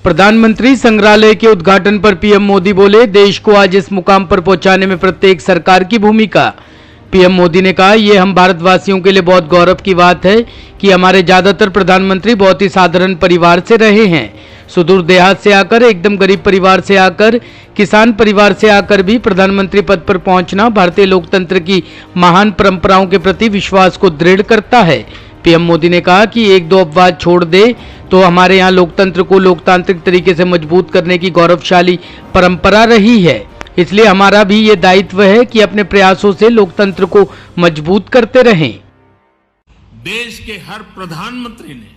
प्रधानमंत्री संग्रहालय के उद्घाटन पर पीएम मोदी बोले, देश को आज इस मुकाम पर पहुंचाने में प्रत्येक सरकार की भूमिका। पीएम मोदी ने कहा, यह हम भारतवासियों के लिए बहुत गौरव की बात है कि हमारे ज्यादातर प्रधानमंत्री बहुत ही साधारण परिवार से रहे हैं। सुदूर देहात से आकर, एकदम गरीब परिवार से आकर, किसान परिवार से आकर भी प्रधानमंत्री पद पर पहुंचना भारतीय लोकतंत्र की महान परंपराओं के प्रति विश्वास को दृढ़ करता है। पीएम मोदी ने कहा कि एक दो अपवाद छोड़ दे तो हमारे यहाँ लोकतंत्र को लोकतांत्रिक तरीके से मजबूत करने की गौरवशाली परंपरा रही है। इसलिए हमारा भी ये दायित्व है कि अपने प्रयासों से लोकतंत्र को मजबूत करते रहें। देश के हर प्रधानमंत्री ने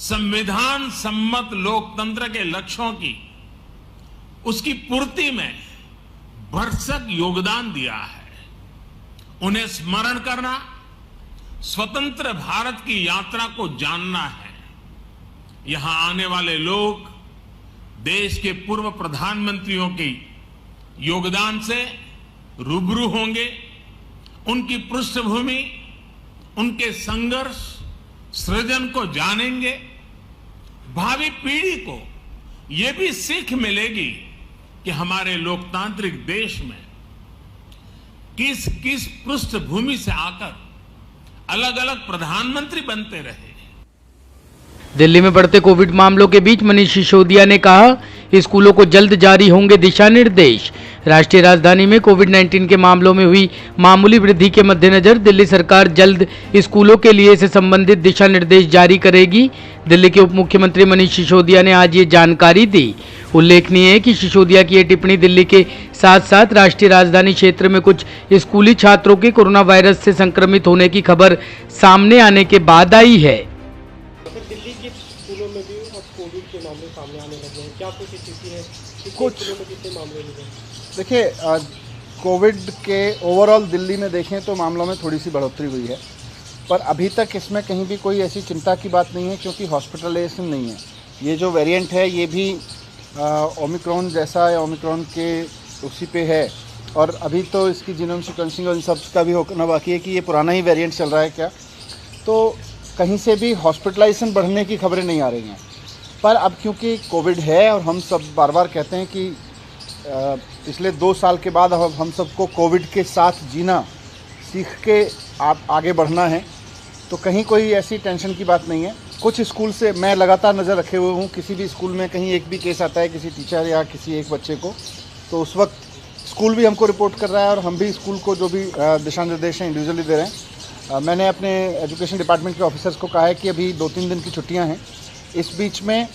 संविधान सम्मत लोकतंत्र के लक्ष्यों की उसकी पूर्ति में भरसक योगदान दिया है। उन्हें स्मरण करना स्वतंत्र भारत की यात्रा को जानना है। यहां आने वाले लोग देश के पूर्व प्रधानमंत्रियों के योगदान से रूबरू होंगे। उनकी पृष्ठभूमि, उनके संघर्ष, सृजन को जानेंगे। भावी पीढ़ी को यह भी सीख मिलेगी कि हमारे लोकतांत्रिक देश में किस किस पृष्ठभूमि से आकर अलग अलग प्रधानमंत्री बनते रहे। दिल्ली में बढ़ते कोविड मामलों के बीच मनीष सिसोदिया ने कहा, स्कूलों को जल्द जारी होंगे दिशा निर्देश। राष्ट्रीय राजधानी में कोविड-19 के मामलों में हुई मामूली वृद्धि के मद्देनजर दिल्ली सरकार जल्द स्कूलों के लिए से संबंधित दिशा निर्देश जारी करेगी। दिल्ली के उप मुख्यमंत्री मनीष सिसोदिया ने आज ये जानकारी दी। उल्लेखनीय है कि सिसोदिया की ये टिप्पणी दिल्ली के साथ साथ राष्ट्रीय राजधानी क्षेत्र में कुछ स्कूली छात्रों के कोरोना वायरस से संक्रमित होने की खबर सामने आने के बाद आई है। दिल्ली के स्कूलों में भी अब कोविड के मामले सामने आने लगे हैं। क्या कुछ स्थिति है? कुछ स्कूलों में कितने मामले मिले? देखिए, कोविड के ओवरऑल दिल्ली में देखें तो मामलों में थोड़ी सी बढ़ोतरी हुई है, पर अभी तक इसमें कहीं भी कोई ऐसी चिंता की बात नहीं है, क्योंकि हॉस्पिटलाइजेशन नहीं है। ये जो वेरिएंट है ये भी ओमिक्रॉन जैसा है, ओमिक्रॉन के उसी पे है, और अभी तो इसकी जीनोम सीक्वेंसिंग और इन सब का भी होना बाकी है कि ये पुराना ही वेरिएंट चल रहा है क्या। तो कहीं से भी हॉस्पिटलाइजेशन बढ़ने की खबरें नहीं आ रही हैं। पर अब क्योंकि कोविड है और हम सब बार बार कहते हैं कि पिछले 2 साल के बाद अब हम सबको कोविड के साथ जीना सीख के आगे बढ़ना है, तो कहीं कोई ऐसी टेंशन की बात नहीं है। कुछ स्कूल से मैं लगातार नज़र रखे हुए हूँ, किसी भी स्कूल में कहीं एक भी केस आता है किसी टीचर या किसी एक बच्चे को, तो उस वक्त स्कूल भी हमको रिपोर्ट कर रहा है और हम भी स्कूल को जो भी दिशा निर्देश हैं इंडिविजुअली दे रहे हैं। मैंने अपने एजुकेशन डिपार्टमेंट के ऑफिसर्स को कहा है कि अभी 2-3 दिन की छुट्टियां हैं, इस बीच में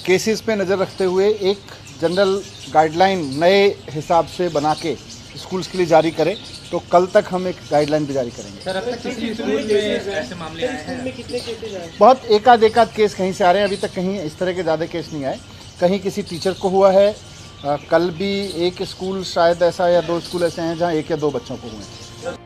केसेस पे नज़र रखते हुए एक जनरल गाइडलाइन नए हिसाब से बना के स्कूल्स के लिए जारी करें। तो कल तक हम एक गाइडलाइन भी जारी करेंगे। सर, अब तक किसी स्कूल में ऐसे मामले आए हैं? में कितने केसेस आए? बहुत एकाध केस कहीं से आ रहे हैं, अभी तक कहीं इस तरह के ज़्यादा केस नहीं आए। कहीं किसी टीचर को हुआ है, कल भी एक स्कूल शायद ऐसा या 2 स्कूल ऐसे हैं जहाँ 1 या 2 बच्चों को हुए।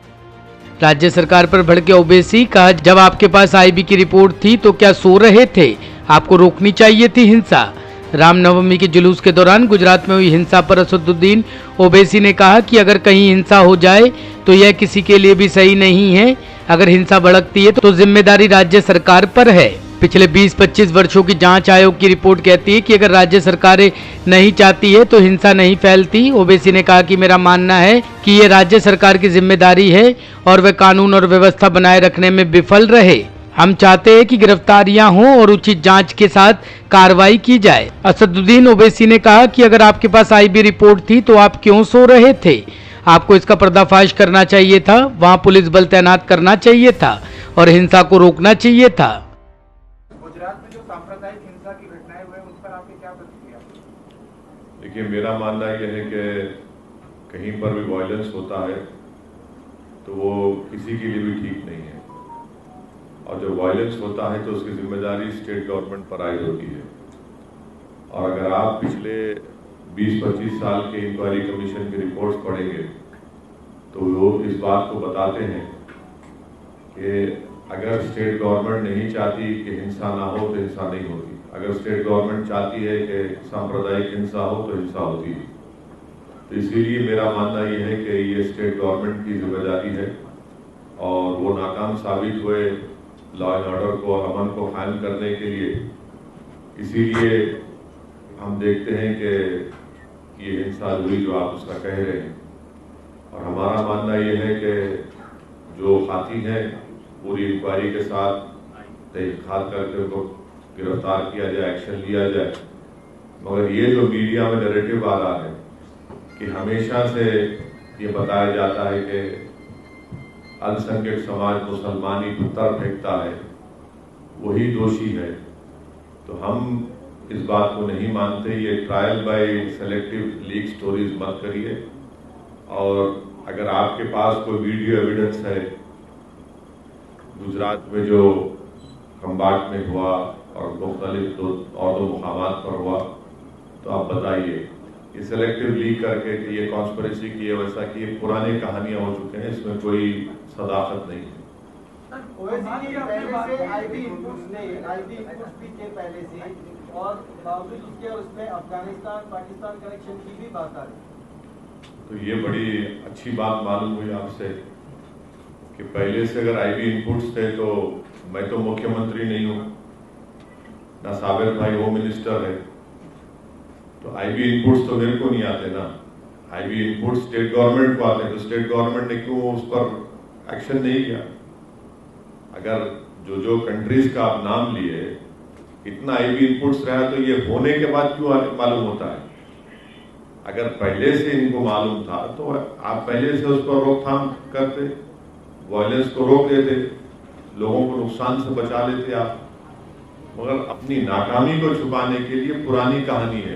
राज्य सरकार पर भड़के ओवैसी, कहा, जब आपके पास आईबी की रिपोर्ट थी तो क्या सो रहे थे? आपको रोकनी चाहिए थी हिंसा। रामनवमी के जुलूस के दौरान गुजरात में हुई हिंसा पर असदुद्दीन ओवैसी ने कहा कि अगर कहीं हिंसा हो जाए तो यह किसी के लिए भी सही नहीं है। अगर हिंसा भड़कती है तो जिम्मेदारी राज्य सरकार पर है। पिछले 20-25 वर्षों की जांच आयोग की रिपोर्ट कहती है कि अगर राज्य सरकारें नहीं चाहती है तो हिंसा नहीं फैलती। ओवैसी ने कहा कि मेरा मानना है कि ये राज्य सरकार की जिम्मेदारी है और वह कानून और व्यवस्था बनाए रखने में विफल रहे। हम चाहते हैं कि गिरफ्तारियां हों और उचित जांच के साथ कार्रवाई की जाए। असदुद्दीन ओवैसी ने कहा कि अगर आपके पास आईबी रिपोर्ट थी तो आप क्यों सो रहे थे? आपको इसका पर्दाफाश करना चाहिए था, वहां पुलिस बल तैनात करना चाहिए था और हिंसा को रोकना चाहिए था। गुजरात में जो सांप्रदायिक हिंसा की घटनाएं हुए उस पर आपकी क्या प्रतिक्रिया? देखिए, मेरा मानना यह है कि कहीं पर भी वायलेंस होता है तो वो किसी के लिए भी ठीक नहीं है, और जब वायलेंस होता है तो उसकी जिम्मेदारी स्टेट गवर्नमेंट पर आई होती है। और अगर आप पिछले 20-25 साल के इंक्वायरी कमीशन की रिपोर्ट्स पढ़ेंगे तो वो इस बात को बताते हैं कि अगर स्टेट गवर्नमेंट नहीं चाहती कि हिंसा ना हो तो हिंसा नहीं होती। अगर स्टेट गवर्नमेंट चाहती है कि सांप्रदायिक हिंसा हो तो हिंसा होती है। तो इसीलिए मेरा मानना यह है कि ये स्टेट गवर्नमेंट की जिम्मेदारी है, और वो नाकाम साबित हुए लॉ एंड ऑर्डर को और अमन को कायम करने के लिए इसीलिए हम देखते हैं कि ये हिंसा हुई जो आप उसका कह रहे हैं, और हमारा मानना ये है कि जो खाती हैं पूरी इंक्वायरी के साथ तहकीकात करके उनको गिरफ्तार किया जाए, एक्शन लिया जाए। मगर ये जो मीडिया में नैरेटिव आ रहा है कि हमेशा से ये बताया जाता है कि अल्पसंख्यक समाज मुसलमानी पत्थर फेंकता है, वही दोषी है, तो हम इस बात को नहीं मानते। ये trial by selective leak stories मत करिए, और अगर आपके पास कोई वीडियो एविडेंस है गुजरात में जो खंबाट में हुआ और मुख्तलिफ दो मुकामात पर हुआ, तो आप बताइए। ये सेलेक्टिव लीक करके कि ये कॉन्स्पिरेसी की है, वैसा की, पुरानी कहानियां हो चुके हैं, इसमें कोई सदाकत नहीं है। ओवैसी के पहले से आईबी इनपुट्स भी थे पहले से, और बावजूद उसके और उसमें अफगानिस्तान पाकिस्तान कनेक्शन की भी बात आ रही। तो ये बड़ी अच्छी बात मालूम हुई आपसे कि पहले से अगर आईबी इनपुट्स थे, तो मैं तो मुख्यमंत्री नहीं हूँ, ना साबिर भाई होम मिनिस्टर है, तो आईबी इनपुट्स तो मेरे को नहीं आते ना। आईबी इनपुट्स स्टेट गवर्नमेंट को आते हैं, तो स्टेट गवर्नमेंट ने क्यों उस पर एक्शन नहीं किया? अगर जो कंट्रीज का आप नाम लिए, इतना आईबी इनपुट्स रहा, तो ये होने के बाद क्यों मालूम होता है? अगर पहले से इनको मालूम था तो आप पहले से उस पर रोकथाम करते, वायलेंस को रोक देते, लोगों को नुकसान से बचा लेते आप। मगर अपनी नाकामी को छुपाने के लिए पुरानी कहानी है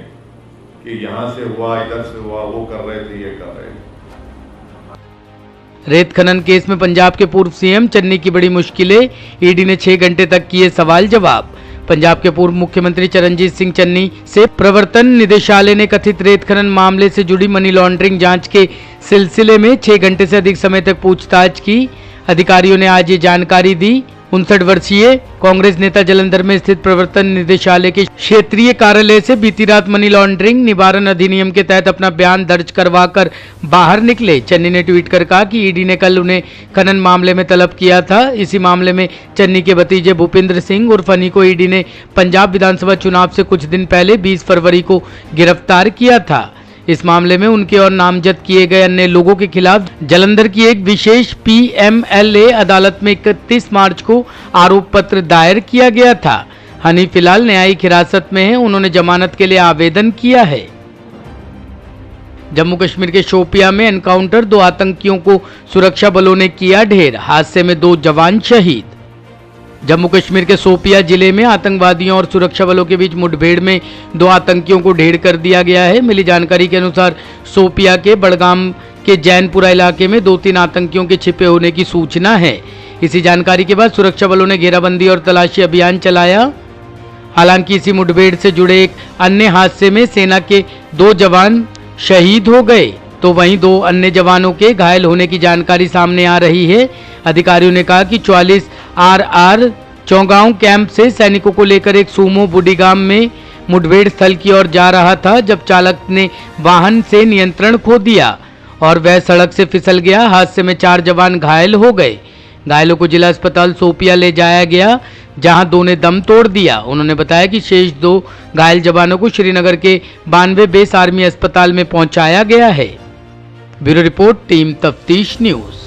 कि यहाँ से हुआ, इधर से हुआ, वो कर रहे थे, ये कर रहे थे। रेत खनन केस में पंजाब के पूर्व सीएम चन्नी की बड़ी मुश्किलें, ईडी ने 6 घंटे तक किए सवाल जवाब। पंजाब के पूर्व मुख्यमंत्री चरणजीत सिंह चन्नी से प्रवर्तन निदेशालय ने कथित रेत खनन मामले से जुड़ी मनी लॉन्ड्रिंग जांच के सिलसिले में 6 घंटे से अधिक समय तक पूछताछ की। अधिकारियों ने आज ये जानकारी दी। 59 वर्षीय कांग्रेस नेता जलंधर में स्थित प्रवर्तन निदेशालय के क्षेत्रीय कार्यालय से बीती रात मनी लॉन्ड्रिंग निवारण अधिनियम के तहत अपना बयान दर्ज करवाकर बाहर निकले। चन्नी ने ट्वीट कर कहा कि ईडी ने कल उन्हें खनन मामले में तलब किया था। इसी मामले में चन्नी के भतीजे भूपिंदर सिंह उर्फ हनी को ईडी ने पंजाब विधानसभा चुनाव से कुछ दिन पहले 20 फरवरी को गिरफ्तार किया था। इस मामले में उनके और नामजद किए गए अन्य लोगों के खिलाफ जलंधर की एक विशेष PMLA अदालत में 31 मार्च को आरोप पत्र दायर किया गया था। हनी फिलहाल न्यायिक हिरासत में है। उन्होंने जमानत के लिए आवेदन किया है। जम्मू कश्मीर के शोपिया में एनकाउंटर, 2 आतंकियों को सुरक्षा बलों ने किया ढेर। हादसे में 2 जवान शहीद। जम्मू कश्मीर के शोपिया जिले में आतंकवादियों और सुरक्षा बलों के बीच मुठभेड़ में 2 आतंकियों को ढेर कर दिया गया है। मिली जानकारी के अनुसार शोपिया के बड़गाम के जैनपुरा इलाके में 2-3 आतंकियों के छिपे होने की सूचना है। इसी जानकारी के बाद सुरक्षा बलों ने घेराबंदी और तलाशी अभियान चलाया। हालांकि इसी मुठभेड़ से जुड़े एक अन्य हादसे में सेना के 2 जवान शहीद हो गए, तो वहीं 2 अन्य जवानों के घायल होने की जानकारी सामने आ रही है। अधिकारियों ने कहा कि 44 RR चौगांव कैंप से सैनिकों को लेकर एक सूमो बुडीगाम में मुठभेड़ स्थल की ओर जा रहा था, जब चालक ने वाहन से नियंत्रण खो दिया और वह सड़क से फिसल गया। हादसे में 4 जवान घायल हो गए। घायलों को जिला अस्पताल शोपिया ले जाया गया, जहां 2 ने दम तोड़ दिया। उन्होंने बताया कि शेष 2 घायल जवानों को श्रीनगर के 92 बेस आर्मी अस्पताल में पहुंचाया गया है। ब्यूरो रिपोर्ट, टीम तफ्तीश न्यूज।